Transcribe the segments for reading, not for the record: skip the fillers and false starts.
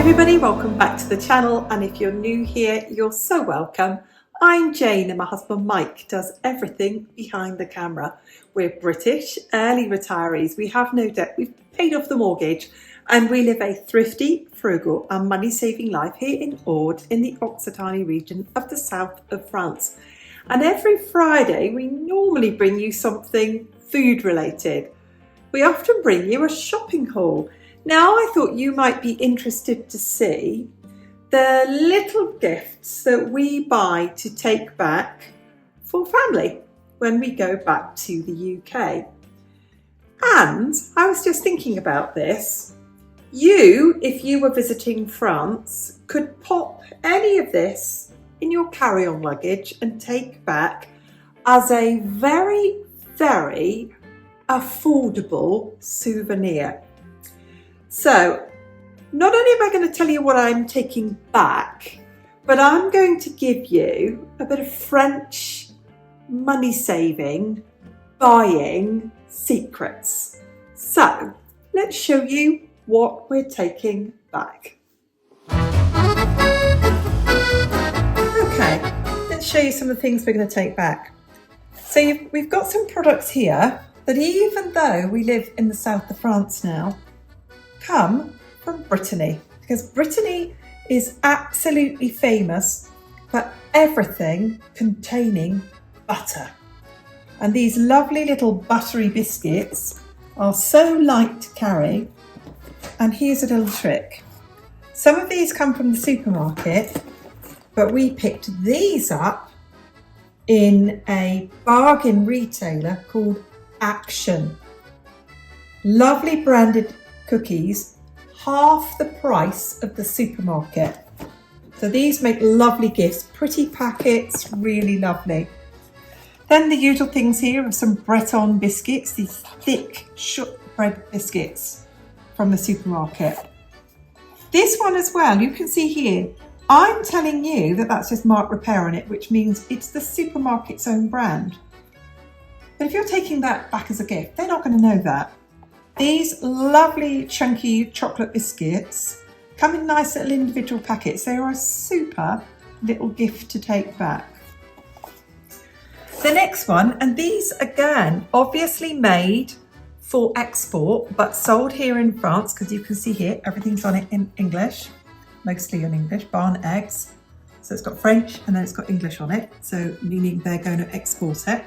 everybody, welcome back to the channel, and if you're new here, you're so welcome. I'm Jane and my husband Mike does everything behind the camera. We're British, early retirees, we have no debt, we've paid off the mortgage, and we live a thrifty, frugal and money-saving life here in Aude in the Occitanie region of the south of France. And every Friday we normally bring you something food related. We often bring you a shopping haul. Now I thought you might be interested to see the little gifts that we buy to take back for family when we go back to the UK. And I was just thinking about this. You, if you were visiting France, could pop any of this in your carry-on luggage and take back as a very, very affordable souvenir. So, not only am I going to tell you what I'm taking back, but I'm going to give you a bit of French money-saving, buying secrets. So, let's show you what we're taking back. Okay, let's show you some of the things we're going to take back. So we've got some products here that even though we live in the south of France now, come from Brittany, because Brittany is absolutely famous for everything containing butter. And these lovely little buttery biscuits are so light to carry. And here's a little trick. Some of these come from the supermarket, but we picked these up in a bargain retailer called Action. Lovely branded cookies, half the price of the supermarket. So these make lovely gifts, pretty packets, really lovely. Then the usual things here are some Breton biscuits, these thick shortbread biscuits from the supermarket. This one as well, you can see here, I'm telling you that that's just marked repair on it, which means it's the supermarket's own brand. But if you're taking that back as a gift, they're not going to know that. These lovely chunky chocolate biscuits come in nice little individual packets. They are a super little gift to take back. The next one, and these again, obviously made for export, but sold here in France, because you can see here, everything's on it in English, mostly in English, barn eggs. So it's got French and then it's got English on it. So meaning they're going to export it.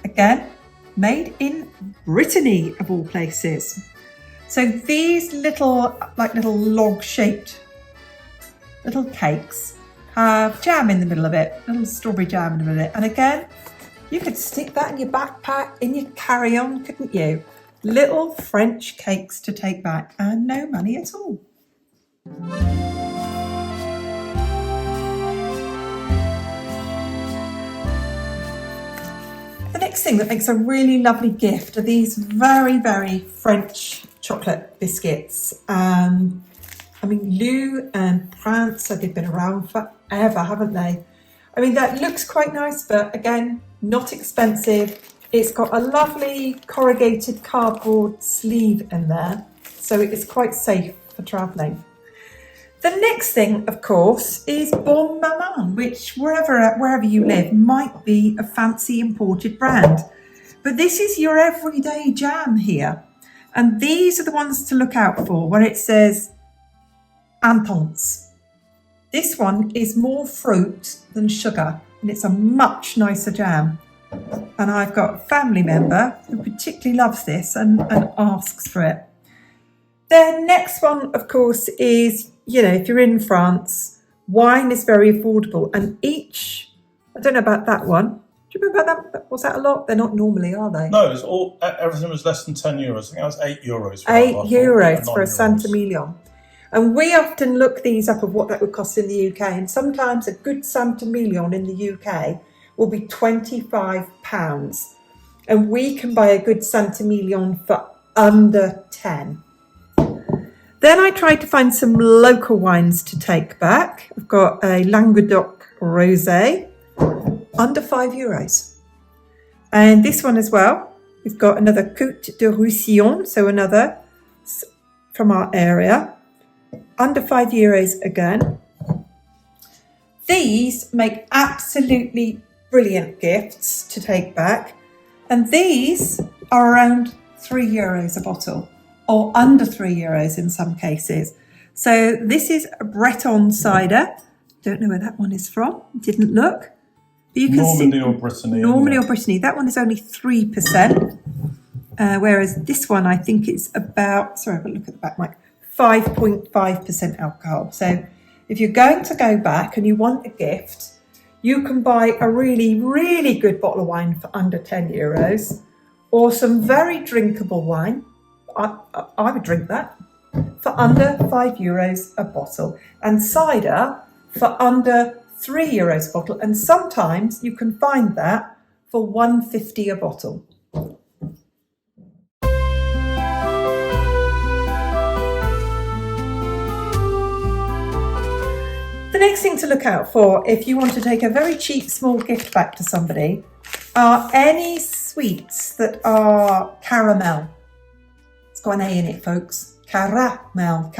Again, made in Brittany of all places. So these little log-shaped little cakes have jam in the middle of it, little strawberry jam in the middle of it. And again, you could stick that in your backpack, in your carry-on, couldn't you? Little French cakes to take back and no money at all. The next thing that makes a really lovely gift are these very, very French chocolate biscuits. I mean, Lou and Prince, they've been around forever, haven't they? I mean, that looks quite nice, but again, not expensive. It's got a lovely corrugated cardboard sleeve in there, so it's quite safe for travelling. The next thing, of course, is Bon Maman, which wherever you live might be a fancy imported brand. But this is your everyday jam here. And these are the ones to look out for, where it says intense. This one is more fruit than sugar, and it's a much nicer jam. And I've got a family member who particularly loves this and asks for it. The next one, of course, is, you know, if you're in France, wine is very affordable. And each, I don't know about that one. Do you remember that? Was that a lot? They're not normally, are they? No, it was everything was less than €10. I think that was €8. €8 for a Saint-Emilion. And we often look these up of what that would cost in the UK. And sometimes a good Saint-Emilion in the UK will be £25. And we can buy a good Saint-Emilion for under 10. Then I tried to find some local wines to take back. I've got a Languedoc Rosé, under €5. And this one as well, we've got another Côte de Roussillon, so another from our area. under €5 again. These make absolutely brilliant gifts to take back. And these are around €3 a bottle, or under €3 in some cases. So this is a Breton cider. Don't know where that one is from. Didn't look. But you can Normandy or Brittany. Normandy or Brittany. That one is only 3%. Whereas this one, I think it's about, sorry, I've got to look at the back mic, 5.5% alcohol. So if you're going to go back and you want a gift, you can buy a really, really good bottle of wine for under €10, or some very drinkable wine. I would drink that for under €5 a bottle, and cider for under €3 a bottle. And sometimes you can find that for $1.50 a bottle. The next thing to look out for if you want to take a very cheap small gift back to somebody are any sweets that are caramel. It's got an A in it, folks. Caramel.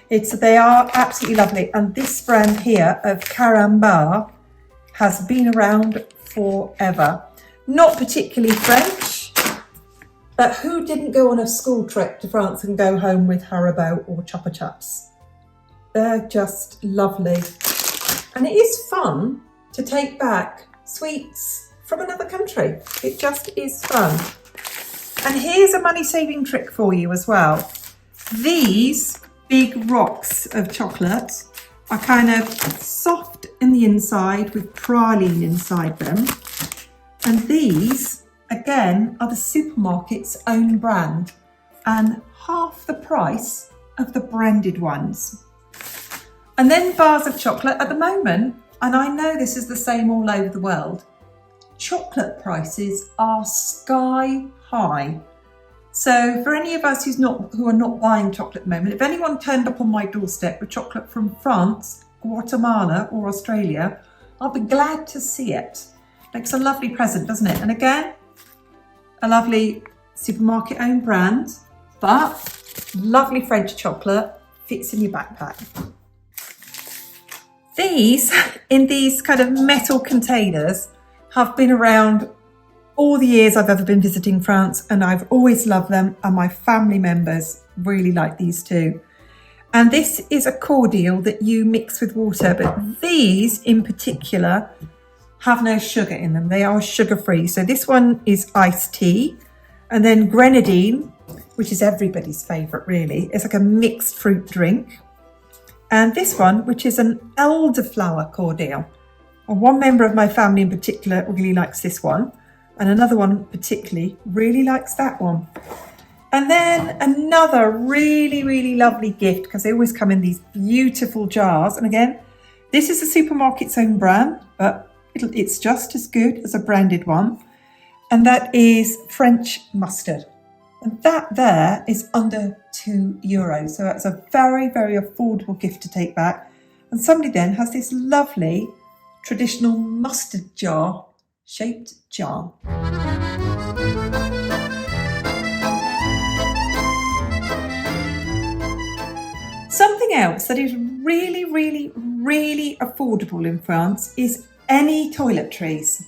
They are absolutely lovely. And this brand here of Carambar has been around forever. Not particularly French, but who didn't go on a school trip to France and go home with Haribo or Chupa Chups? They're just lovely. And it is fun to take back sweets from another country. It just is fun. And here's a money-saving trick for you as well. These big rocks of chocolate are kind of soft in the inside with praline inside them. And these, again, are the supermarket's own brand and half the price of the branded ones. And then bars of chocolate at the moment, and I know this is the same all over the world, chocolate prices are sky high. So for any of us who are not buying chocolate at the moment, if anyone turned up on my doorstep with chocolate from France, Guatemala or Australia, I'll be glad to see it. Makes a lovely present, doesn't it? And again, a lovely supermarket owned brand, but lovely French chocolate, fits in your backpack. These, in these kind of metal containers, have been around all the years I've ever been visiting France, and I've always loved them, and my family members really like these too. And this is a cordial that you mix with water, but these in particular have no sugar in them. They are sugar-free. So this one is iced tea, and then grenadine, which is everybody's favourite really. It's like a mixed fruit drink. And this one, which is an elderflower cordial. And one member of my family in particular really likes this one. And another one particularly really likes that one. And then another really, really lovely gift, because they always come in these beautiful jars. And again, this is a supermarket's own brand, but it's just as good as a branded one. And that is French mustard. And that there is under €2. So that's a very, very affordable gift to take back. And somebody then has this lovely traditional mustard jar shaped jar. Something else that is really, really, really affordable in France is any toiletries.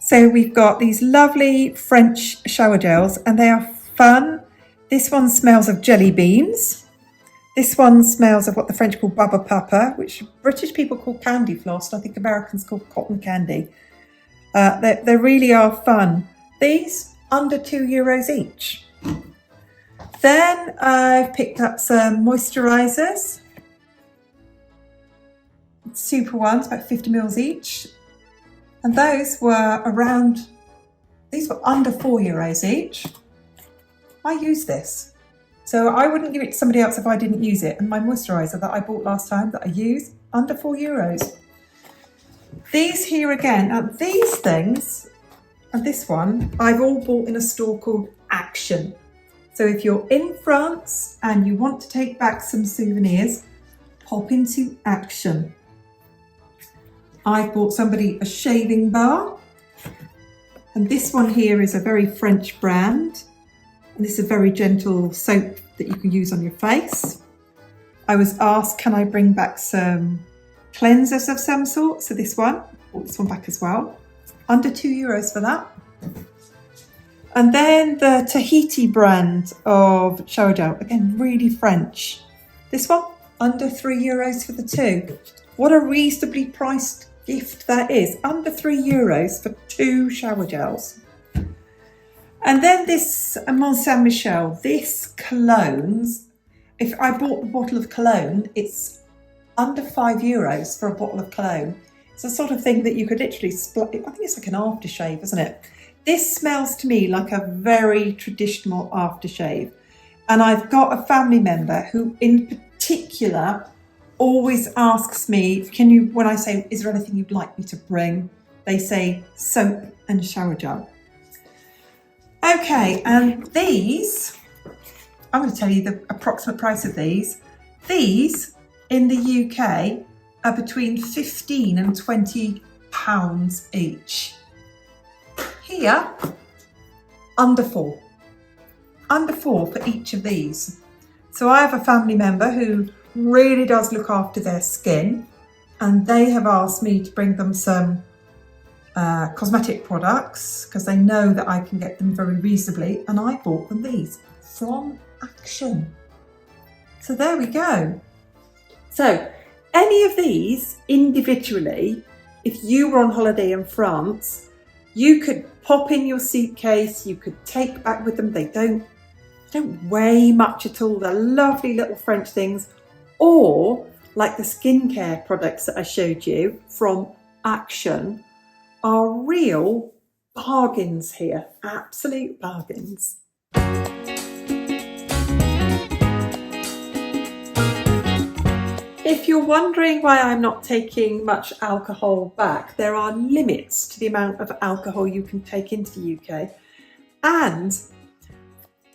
So we've got these lovely French shower gels, and they are fun. This one smells of jelly beans. This one smells of what the French call baba papa, which British people call candy floss. I think Americans call cotton candy. They really are fun. These under €2 each. Then I've picked up some moisturisers. Super ones, about 50 mils each. And those were these were under €4 each. I use this. So I wouldn't give it to somebody else if I didn't use it. And my moisturiser that I bought last time that I used, under €4. These here again, these things, and this one, I've all bought in a store called Action. So if you're in France and you want to take back some souvenirs, pop into Action. I bought somebody a shaving bar, and this one here is a very French brand, and this is a very gentle soap that you can use on your face. I was asked, can I bring back some cleansers of some sort? So this one, bought this one back as well. Under €2 for that. And then the Tahiti brand of shower gel, again, really French. This one, under €3 for the two. What a reasonably priced gift that is. Under €3 for 2 shower gels. And then this Mont Saint Michel, this colognes, if I bought the bottle of cologne, it's under €5 for a bottle of cologne. It's the sort of thing that you could literally split. I think it's like an aftershave, isn't it? This smells to me like a very traditional aftershave. And I've got a family member who in particular always asks me, when I say, is there anything you'd like me to bring? They say soap and shower gel. Okay, and these, I'm going to tell you the approximate price of these. These in the UK are between £15 and £20 each. Here, under £4 for each of these. So I have a family member who really does look after their skin, and they have asked me to bring them some cosmetic products because they know that I can get them very reasonably, and I bought them these from Action. So there we go. So any of these individually, if you were on holiday in France, you could pop in your suitcase, you could take back with them. They don't weigh much at all. They're lovely little French things. Or like the skincare products that I showed you from Action are real bargains here, absolute bargains. If you're wondering why I'm not taking much alcohol back, there are limits to the amount of alcohol you can take into the UK. And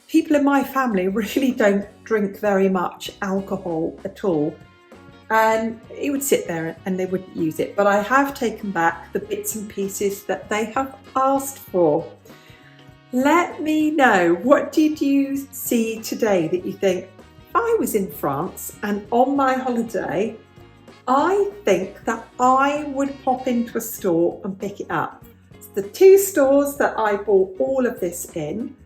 people in my family really don't drink very much alcohol at all. And it would sit there and they wouldn't use it. But I have taken back the bits and pieces that they have asked for. Let me know, what did you see today that you think, if I was in France and on my holiday, I think that I would pop into a store and pick it up. So the 2 stores that I bought all of this in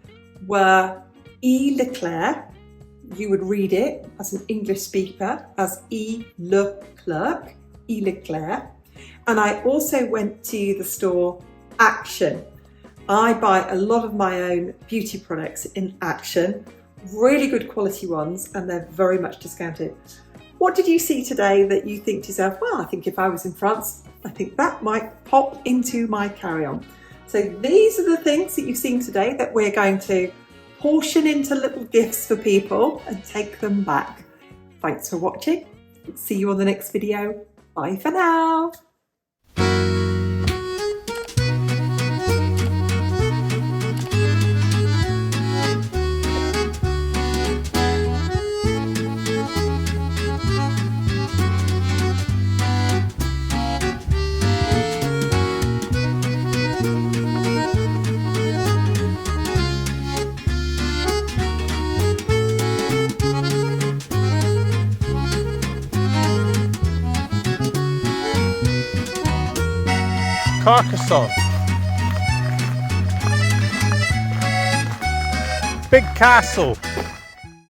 were E. Leclerc. You would read it as an English speaker as E. Leclerc, E. Leclerc. And I also went to the store Action. I buy a lot of my own beauty products in Action, really good quality ones, and they're very much discounted. What did you see today that you think to yourself, well, I think if I was in France, I think that might pop into my carry-on. So these are the things that you've seen today that we're going to portion into little gifts for people and take them back. Thanks for watching. See you on the next video. Bye for now. Carcassonne. Big castle.